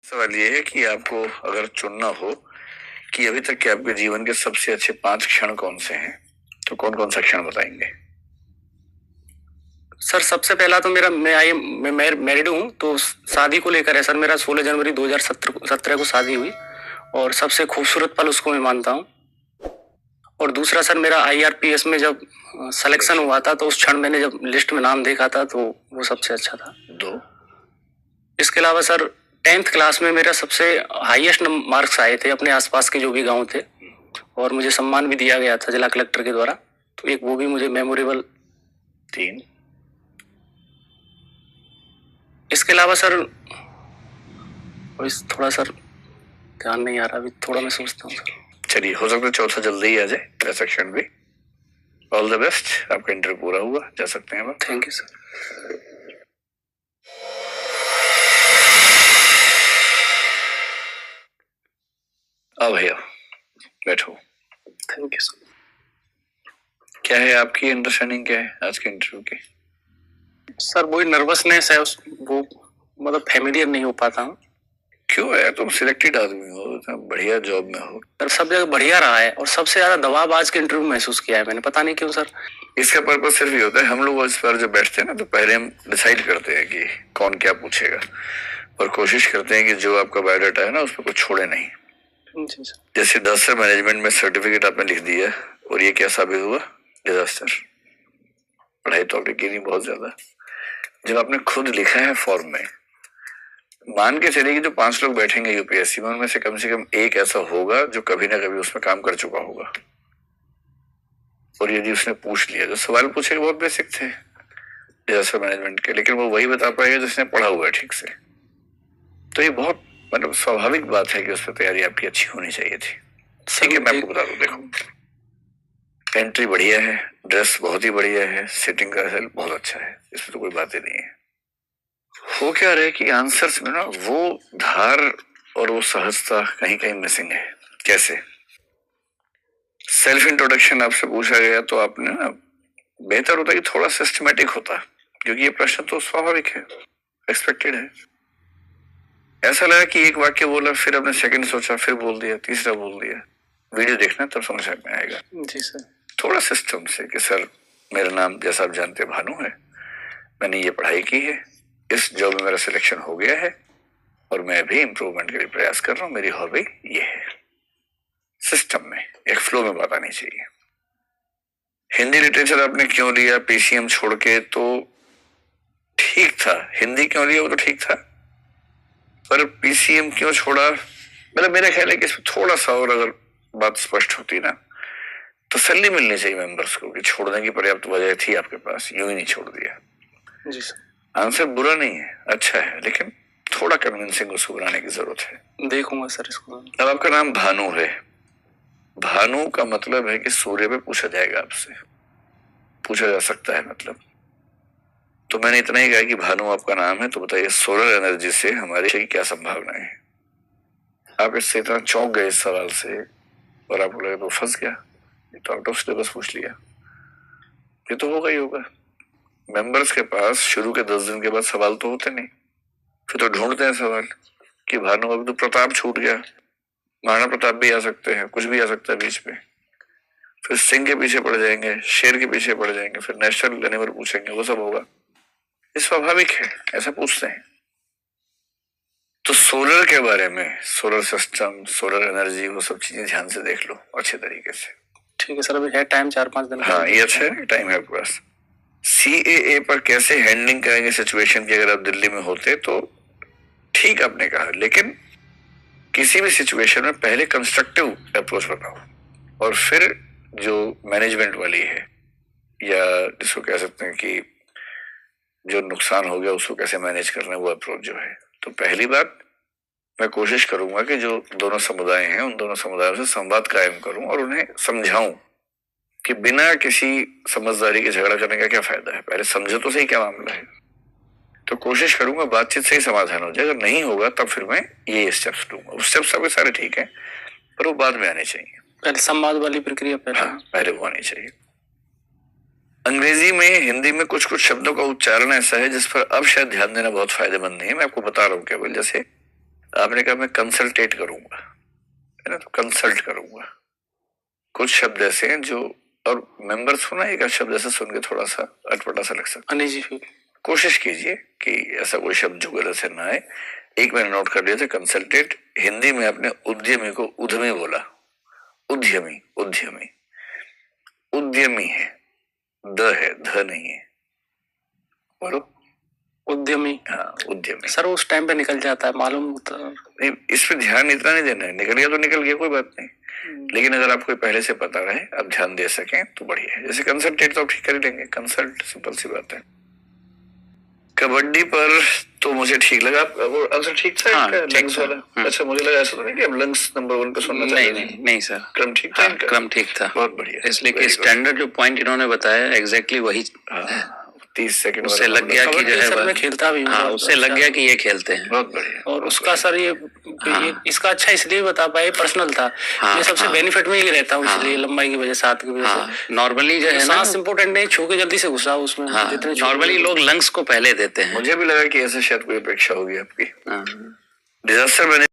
सवाल ये है कि आपको अगर चुनना हो कि अभी तक के आपके जीवन के सबसे अच्छे 5 क्षण कौन से हैं, तो कौन कौन सा क्षण बताएंगे? सर सबसे पहला तो मैं मैरिड हूँ, तो शादी को लेकर है सर। मेरा 16 जनवरी 2017 को शादी हुई और सबसे खूबसूरत पल उसको मैं मानता हूँ। और दूसरा सर, मेरा IRPS में जब सिलेक्शन हुआ था, तो उस क्षण मैंने जब लिस्ट में नाम देखा था, तो वो सबसे अच्छा था। 2। इसके अलावा सर, 10th क्लास में मेरा सबसे हाईएस्ट मार्क्स आए थे अपने आसपास के जो भी गांव थे, और मुझे सम्मान भी दिया गया था जिला कलेक्टर के द्वारा, तो एक वो भी मुझे मेमोरेबल। 3। इसके अलावा सर थोड़ा सर ध्यान नहीं आ रहा, अभी थोड़ा मैं सोचता हूँ सर। चलिए, हो सकता है चौथा जल्दी ही आ जाए, ऐसा क्षण भी। ऑल द बेस्ट, आपका इंटरव्यू पूरा हुआ, जा सकते हैं आप। Thank you sir. आओ भैया, बैठो। Thank you sir. क्या है आपकी अंडरस्टैंडिंग, क्या है आज के इंटरव्यू की? सर वही नर्वसनेस है, वो मतलब फैमिलियर नहीं हो पाता हूँ। क्यों है? तुम सिलेक्टेड आदमी हो, तुम बढ़िया जॉब में हो। सर सब जगह बढ़िया रहा है, और सबसे ज्यादा दबाव आज के इंटरव्यू में महसूस किया है मैंने, पता नहीं क्यों सर। इसका पर्पज सिर्फ ये होता है, हम लोग इस पर जब बैठते हैं ना, तो पहले हम डिसाइड करते हैं कि कौन क्या पूछेगा, और कोशिश करते हैं कि जो आपका बायोडाटा है ना, उसमें कुछ छोड़े नहीं। जी सर। जैसे डिजास्टर मैनेजमेंट में सर्टिफिकेट आपने लिख दिया, और ये क्या साबित हुआ? डिजास्टर। पढ़ाई तो आपने की नहीं बहुत ज्यादा। जब आपने खुद लिखा है फॉर्म में, मान के चलिए कि जो 5 लोग बैठेंगे यूपीएससी में, उनमें से कम एक ऐसा होगा जो कभी ना कभी उसमें काम कर चुका होगा। और यदि उसने पूछ लिया, जो सवाल पूछे बहुत बेसिक थे डिजास्टर मैनेजमेंट के, लेकिन वो वही बता पाएगा जिसने पढ़ा हुआ है ठीक से। तो ये बहुत मतलब स्वाभाविक बात है कि उस पर तैयारी आपकी अच्छी होनी चाहिए थी। ठीक है, मैं आपको बता दूं, देखो, एंट्री बढ़िया है, ड्रेस बहुत ही बढ़िया है, सिटिंग का हेल्प बहुत अच्छा है, इसमें तो कोई बात ही नहीं है। हो क्या रहा है कि आंसर्स में ना वो धार और वो सहजता कहीं कहीं मिसिंग है। कैसे? सेल्फ इंट्रोडक्शन आपसे पूछा गया, तो आपने ना, बेहतर होता कि थोड़ा सिस्टमेटिक होता, क्योंकि ये प्रश्न तो स्वाभाविक है, एक्सपेक्टेड है। ऐसा लगा कि एक वाक्य बोला, फिर आपने सेकंड सोचा, फिर बोल दिया, तीसरा बोल दिया। वीडियो देखना तब समझ में आएगा। जी सर। थोड़ा सिस्टम से कि सर, मेरा नाम जैसा आप जानते भानु है, मैंने ये पढ़ाई की है, इस जॉब में मेरा सिलेक्शन हो गया है, और मैं भी इम्प्रूवमेंट के लिए प्रयास कर रहा हूँ, मेरी हॉबी ये है। सिस्टम में, एक फ्लो में बात आनी चाहिए। हिंदी लिटरेचर आपने क्यों लिया पीसीएम छोड़ के? तो ठीक था, हिंदी क्यों लिया वो तो ठीक था, पर पीसीएम क्यों छोड़ा? मतलब मेरा ख्याल है कि इसमें थोड़ा सा और अगर बात स्पष्ट होती ना, तसल्ली मिलनी चाहिए मेंबर्स को कि छोड़ने की पर्याप्त वजह थी आपके पास, यूं ही नहीं छोड़ दिया। जी सर। आंसर बुरा नहीं है, अच्छा है, लेकिन थोड़ा कन्विंसिंग उसको बनाने की जरूरत है। देखूंगा सर इसको। अब आपका नाम भानु है, भानु का मतलब है कि सूर्य पे पूछा जाएगा आपसे, पूछा जा सकता है मतलब। तो मैंने इतना ही कहा कि भानु आपका नाम है, तो बताइए सोलर एनर्जी से हमारे की क्या संभावनाएं है? आप इससे इतना चौंक गए इस सवाल से, और आपको लगा तो फंस गया, ये तो आउट ऑफ सिलेबस पूछ लिया। ये तो होगा ही होगा। मेंबर्स के पास शुरू के 10 दिन के बाद सवाल तो होते नहीं, फिर तो ढूंढते हैं सवाल कि भानु अब तो प्रताप छूट गया, महाराणा प्रताप भी आ सकते हैं, कुछ भी आ सकता है बीच में। फिर सिंह के पीछे पड़ जाएंगे, शेर के पीछे पड़ जाएंगे, फिर नेशनल एनिमल पूछेंगे, वो सब होगा। ये स्वाभाविक है, ऐसा पूछते हैं। तो सोलर के बारे में, सोलर सिस्टम, सोलर एनर्जी, वो सब चीजें ध्यान से देख लो अच्छे तरीके से। ठीक है सर, अभी है टाइम 4-5 दिन। हाँ, ये अच्छा है, टाइम है आपके पास। CAA पर कैसे हैंडलिंग करेंगे सिचुएशन की? अगर आप दिल्ली में होते तो ठीक आपने कहा, लेकिन किसी भी सिचुएशन में पहले कंस्ट्रक्टिव अप्रोच बताओ, और फिर जो मैनेजमेंट वाली है, या जिसको कह सकते हैं कि जो नुकसान हो गया उसको कैसे मैनेज करना है, वो अप्रोच जो है। तो पहली बात, मैं कोशिश करूंगा कि जो दोनों समुदाय हैं, उन दोनों समुदायों से संवाद कायम करूं और उन्हें समझाऊं कि बिना किसी समझदारी के झगड़ा करने का क्या फायदा है, पहले समझो तो सही क्या मामला है। तो कोशिश करूंगा बातचीत से ही समाधान हो जाए। अगर नहीं होगा तब फिर मैं ये स्टेप्स लूंगा। उस स्टेप्स आपके सारे ठीक है, पर वो बाद में आने चाहिए। पहले संवाद वाली प्रक्रिया पहले। हाँ, पहले वो आनी चाहिए। अंग्रेजी में, हिंदी में कुछ कुछ शब्दों का उच्चारण ऐसा है जिस पर अब शायद ध्यान देना बहुत फायदेमंद नहीं है। मैं आपको बता रहा हूँ केवल, जैसे आपने कहा मैं कंसल्टेट करूंगा, है ना, तो कंसल्ट करूंगा। कुछ शब्द ऐसे हैं जो, और मेंबर्स को ना एक शब्द ऐसे सुन के थोड़ा सा अटपटा सा लग सकता नहीं जी, फिर है। कोशिश कीजिए कि ऐसा कोई शब्द जो गलत से ना आए। एक मैंने नोट कर लिया था कंसल्टेट। हिंदी में आपने उद्यमी को उद्यमी बोला, उद्यमी उद्यमी उद्यमी है, द है, ध नहीं है। बोलो उद्यमी। हाँ उद्यमी। सर उस टाइम पे निकल जाता है, मालूम तो नहीं, इस पे ध्यान इतना नहीं देना है, निकल गया तो निकल गया, कोई बात नहीं। लेकिन अगर आपको पहले से पता रहे, आप ध्यान दे सकें तो बढ़िया है। जैसे कंसल्टेट तो आप ठीक कर ही लेंगे, कंसल्ट सिंपल सी बात है। कबड्डी पर तो मुझे ठीक लगा, वो आंसर ठीक था हाँ, इनका, ठीक लंग्स था। वाला। अच्छा, मुझे लगा ऐसा तो नहीं कि अब लंग्स नंबर 1 पे सुनना नहीं चाहिए। नहीं नहीं सर, क्रम ठीक था हाँ, इनका? क्रम ठीक था। बहुत बढ़िया, इसलिए कि very good। स्टैंडर्ड जो पॉइंट इन्होंने बताया एग्जैक्टली वही, 30 सेकंड उससे लग गया कि जो है सर मैं वह, खेलता भी हूँ। हाँ, बहुत उससे लग अच्छा। गया कि ये खेलते हैं। बहुत बढ़िया। और उसका सर ये इसका अच्छा इसलिए बता पाए, पर्सनल था। ये सबसे बेनिफिट में ही रहता हूँ, इसलिए लंबाई की वजह से, हाथ की वजह से। नॉर्मली जो है ना, सांस इंपोर्टेंट नहीं, छू के जल्दी से घुसा उसमें। जितने नॉर्मली लोग लंग्स को पहले देते हैं। मुझे भी लगा कि ऐसे शायद कोई अपेक्षा होगी आपकी। हाँ। डिजास्टर मैंने